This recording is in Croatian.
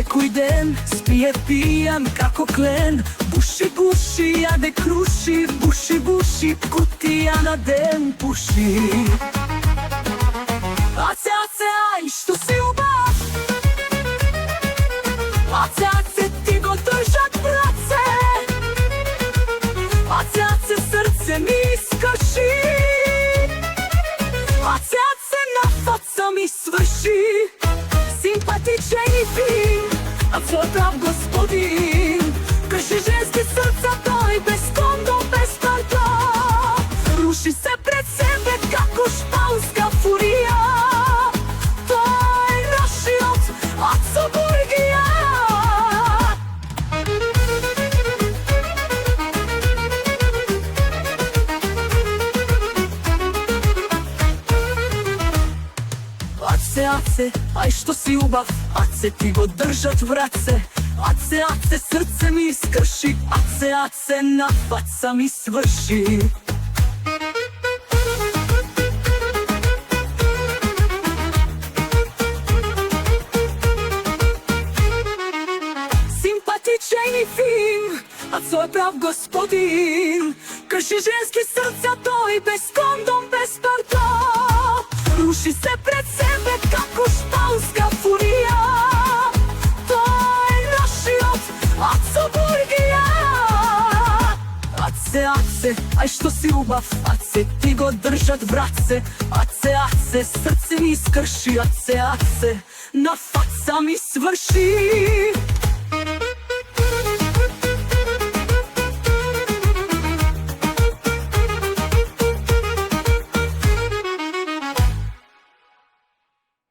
koji den spije pijan kako klen. Buši, buši, jade kruši, buši, buši, kutija na den puši. Ace, ace, aj, što si ubav? Ace, ace, ti go držat, brace. Ace, ace, srce mi iskrši. Ace, ace, na faca mi svrši. Simpatičan i fin, a tvoj prav gospodin. Krši ženske srca, to i bez kondom, bez parta. Ruši se pred sebe kako španska furija. To je našiot, Aco Burgija. Ace, ace, aj što si ubav? Ace, ti go držat, vrace. Ace, ace, srce mi iskrši. Ace, ace, na faca mi svrši. Simpatičan i fin, a tvoj prav gospodin. Krši ženski srca, to i bez kondom, bez parta. Ruši se pred sebe kako španska furija. To je našiot, Aco Burgija. Ace, ace, aj što si ubav? Ace, ti go držat, brace. Ace, ace, srce mi iskrši. Ace, ace, na faca mi svrši.